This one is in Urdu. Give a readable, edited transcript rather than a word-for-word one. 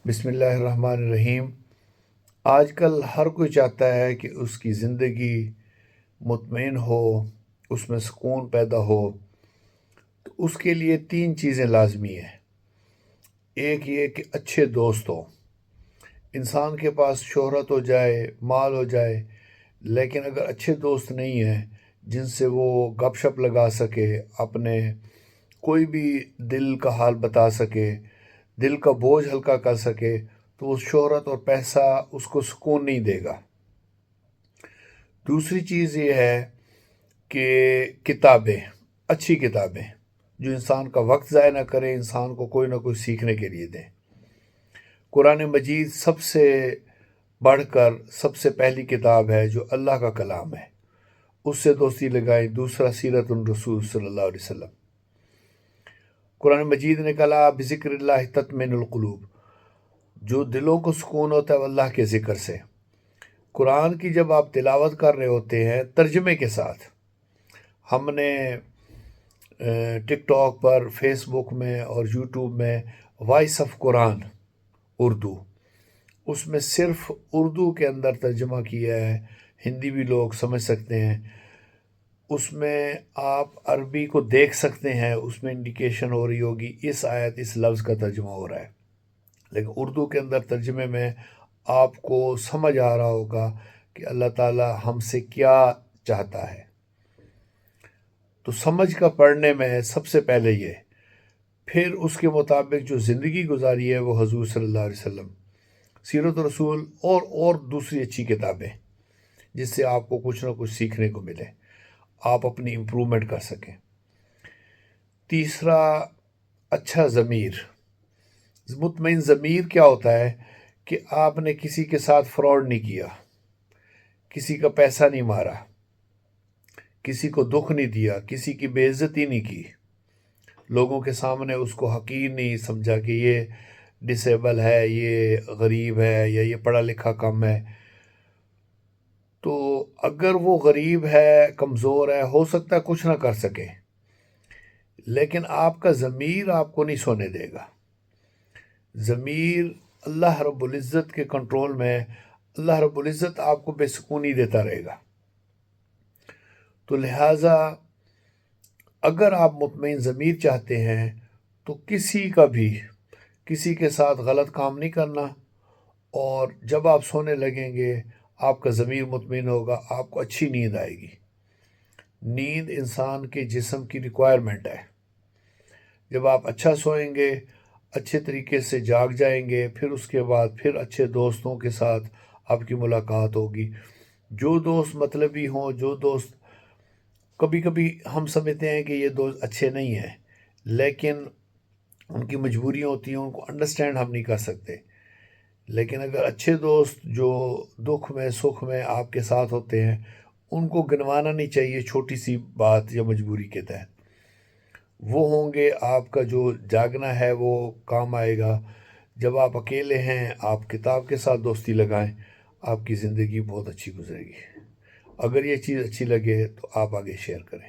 بسم اللہ الرحمن الرحیم۔ آج کل ہر کوئی چاہتا ہے کہ اس کی زندگی مطمئن ہو، اس میں سکون پیدا ہو، تو اس کے لیے تین چیزیں لازمی ہیں۔ ایک یہ کہ اچھے دوست ہوں۔ انسان کے پاس شہرت ہو جائے، مال ہو جائے، لیکن اگر اچھے دوست نہیں ہیں جن سے وہ گپ شپ لگا سکے، اپنے کوئی بھی دل کا حال بتا سکے، دل کا بوجھ ہلکا کر سکے، تو وہ شہرت اور پیسہ اس کو سکون نہیں دے گا۔ دوسری چیز یہ ہے کہ کتابیں، اچھی کتابیں جو انسان کا وقت ضائع نہ کرے، انسان کو کوئی نہ کوئی سیکھنے کے لیے دیں۔ قرآن مجید سب سے بڑھ کر سب سے پہلی کتاب ہے جو اللہ کا کلام ہے، اس سے دوستی لگائیں۔ دوسرا سیرت الرسول صلی اللہ علیہ وسلم۔ قرآن مجید نے کہا بذکر اللہ تطمئن القلوب، جو دلوں کو سکون ہوتا ہے وہ اللہ کے ذکر سے۔ قرآن کی جب آپ تلاوت کر رہے ہوتے ہیں ترجمے کے ساتھ، ہم نے ٹک ٹاک پر، فیس بک میں اور یوٹیوب میں وائس آف قرآن اردو، اس میں صرف اردو کے اندر ترجمہ کیا ہے، ہندی بھی لوگ سمجھ سکتے ہیں۔ اس میں آپ عربی کو دیکھ سکتے ہیں، اس میں انڈیکیشن ہو رہی ہوگی اس آیت اس لفظ کا ترجمہ ہو رہا ہے، لیکن اردو کے اندر ترجمے میں آپ کو سمجھ آ رہا ہوگا کہ اللہ تعالی ہم سے کیا چاہتا ہے۔ تو سمجھ کا پڑھنے میں سب سے پہلے یہ، پھر اس کے مطابق جو زندگی گزاری ہے وہ حضور صلی اللہ علیہ وسلم، سیرت رسول اور دوسری اچھی کتابیں جس سے آپ کو کچھ نہ کچھ سیکھنے کو ملے، آپ اپنی امپرومنٹ کر سکیں۔ تیسرا، اچھا ضمیر۔ مطمئن ضمیر کیا ہوتا ہے کہ آپ نے کسی کے ساتھ فراڈ نہیں کیا، کسی کا پیسہ نہیں مارا، کسی کو دکھ نہیں دیا، کسی کی بے عزتی نہیں کی، لوگوں کے سامنے اس کو حقیر نہیں سمجھا کہ یہ ڈسیبل ہے، یہ غریب ہے، یا یہ پڑھا لکھا کم ہے۔ تو اگر وہ غریب ہے، کمزور ہے، ہو سکتا ہے کچھ نہ کر سکے، لیکن آپ کا ضمیر آپ کو نہیں سونے دے گا۔ ضمیر اللہ رب العزت کے کنٹرول میں، اللہ رب العزت آپ کو بے سکونی دیتا رہے گا۔ تو لہٰذا اگر آپ مطمئن ضمیر چاہتے ہیں تو کسی کے ساتھ غلط کام نہیں کرنا، اور جب آپ سونے لگیں گے آپ کا ضمیر مطمئن ہوگا، آپ کو اچھی نیند آئے گی۔ نیند انسان کے جسم کی ریکوائرمنٹ ہے۔ جب آپ اچھا سوئیں گے، اچھے طریقے سے جاگ جائیں گے، پھر اس کے بعد پھر اچھے دوستوں کے ساتھ آپ کی ملاقات ہوگی۔ جو دوست مطلبی ہوں، جو دوست کبھی کبھی ہم سمجھتے ہیں کہ یہ دوست اچھے نہیں ہیں، لیکن ان کی مجبوریاں ہوتی ہیں، ان کو انڈرسٹینڈ ہم نہیں کر سکتے، لیکن اگر اچھے دوست جو دکھ میں سکھ میں آپ کے ساتھ ہوتے ہیں، ان کو گنوانا نہیں چاہیے چھوٹی سی بات یا مجبوری کے تحت۔ وہ ہوں گے آپ کا جو جاگنا ہے وہ کام آئے گا۔ جب آپ اکیلے ہیں، آپ کتاب کے ساتھ دوستی لگائیں، آپ کی زندگی بہت اچھی گزرے گی۔ اگر یہ چیز اچھی لگے تو آپ آگے شیئر کریں۔